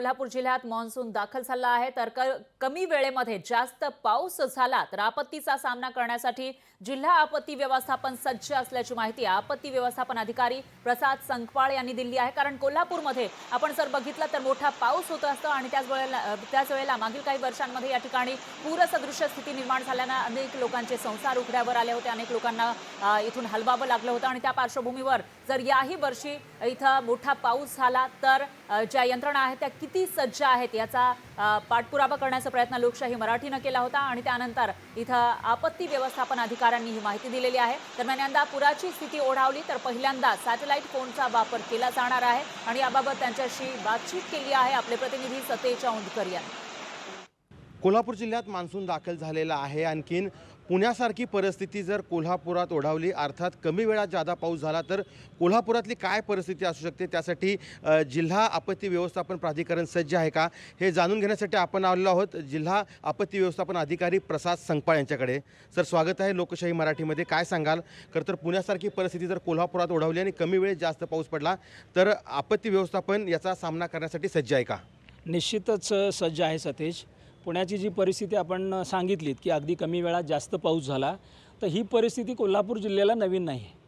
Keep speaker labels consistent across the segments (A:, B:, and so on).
A: कोल्हापूर जिल्ह्यात मान्सून दाखल झाला आहे तर कमी वेळेमध्ये जास्त पाऊस झाला तर आपत्तीचा सामना करण्यासाठी जिल्हा आपत्ती व्यवस्थापन सज्ज असल्याची माहिती आपत्ती व्यवस्थापन अधिकारी प्रसाद संकपाळ यांनी दिली आहे। कारण कोल्हापूरमध्ये आपण जर बघितलं तर मोठा पाऊस होत असतो आणि त्याच वेळेला मागील काही वर्षांमध्ये या ठिकाणी पूरसदृश स्थिती निर्माण झाल्याने अनेक लोकांचे संसार उघड्यावर आले होते, अनेक लोकांना इथून हलवावं लागलं होतं आणि त्या पार्श्वभूमीवर जर याही वर्षी इथं मोठा पाऊस झाला तर ज्या यंत्रणा आहेत त्या किती सज्ज आहेत याचा पाठपुरावा करण्याचा प्रयत्न लोकशाही मराठीने केला होता आणि त्यानंतर इथं आपत्ती व्यवस्थापन अधिकाऱ्यांनी ही माहिती दिलेली आहे। दरम्यान यंदा पुराची स्थिती ओढावली तर पहिल्यांदा सॅटेलाइट फोनचा वापर केला जाणार आहे आणि याबाबत त्यांच्याशी बातचीत केली आहे आपले प्रतिनिधी सतेज औंधकर यांनी।
B: कोल्हापूर जिल्ह्यात मान्सून दाखल झालेला आहे। आणखीन पुण्यासारखी परिस्थिती जर कोल्हापुरात ओढावली, अर्थात कमी वेळात जादा पाऊस झाला तर कोल्हापुरातली काय परिस्थिती असू शकते, त्यासाठी जिल्हा आपत्ती व्यवस्थापन प्राधिकरण सज्ज आहे का हे जाणून घेण्यासाठी आपण आलेलो आहोत जिल्हा आपत्ती व्यवस्थापन अधिकारी प्रसाद संकपाळ यांच्याकडे। सर, स्वागत आहे लोकशाही मराठीमध्ये। काय सांगाल? खरं तर पुण्यासारखी परिस्थिती जर कोल्हापुरात ओढावली आणि कमी वेळेत जास्त पाऊस पडला तर आपत्ती व्यवस्थापन याचा सामना करण्यासाठी सज्ज आहे का?
C: निश्चितच सज्ज आहे सतेज। पुण्याची जी परिस्थिती आपण सांगितलीत की अगदी कमी वेळात जास्त पाऊस झाला, तर ही परिस्थिती कोल्हापूर जिल्ह्याला नवीन नाही आहे।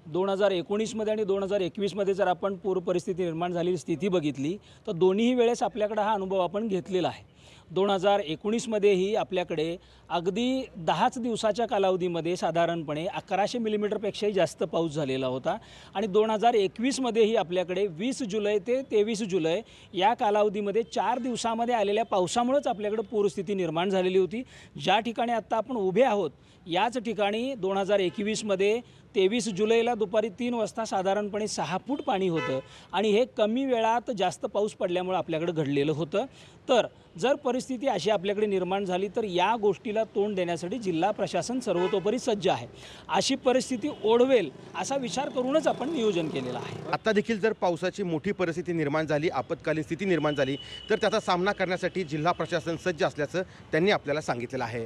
C: 2019मध्ये आणि 2021मध्ये जर आपण पूर परिस्थिती निर्माण झालेली स्थिती बघितली तर दोन्हीही वेळेस आपल्याकडे हा अनुभव आपण घेतलेला आहे। 2019मध्येही आपल्याकडे अगदी 10च दिवसाच्या कालावधीमध्ये साधारणपणे 1100 मिलीमीटरपेक्षाही जास्त पाऊस झालेला होता आणि 2021मध्येही आपल्याकडे 20 जुलै ते 23 जुलै या कालावधीमध्ये 4 दिवसामध्ये आलेल्या पावसामुळेच आपल्याकडे पूरस्थिती निर्माण झालेली होती। ज्या ठिकाणी आत्ता आपण उभे आहोत याच ठिकाणी 2021मध्ये 23 जुलैला दुपारी 3 वाजता साधारणपणे 6 फूट पाणी होतं आणि हे कमी वेळात जास्त पाऊस पडल्यामुळे आपल्याकडे घडलेलं होतं। तर जर परिस्थिती अशी आपल्याकडे निर्माण झाली तर या गोष्टीला तोंड देण्यासाठी जिल्हा प्रशासन सर्वतोपरी सज्ज आहे। अशी परिस्थिती ओढवेल असा विचार करूनच आपण नियोजन केलेलं आहे।
B: आता देखील जर पावसाची मोठी परिस्थिती निर्माण झाली, आपत्कालीन स्थिती निर्माण झाली तर त्याचा सामना करण्यासाठी जिल्हा प्रशासन सज्ज असल्याचं त्यांनी आपल्याला सांगितलेलं आहे।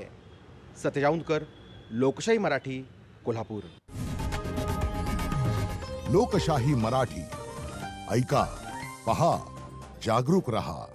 B: सतेज औंधकर, लोकशाही मराठी, कोल्हापूर।
D: लोकशाही मराठी ऐका, पहा, जागरूक रहा।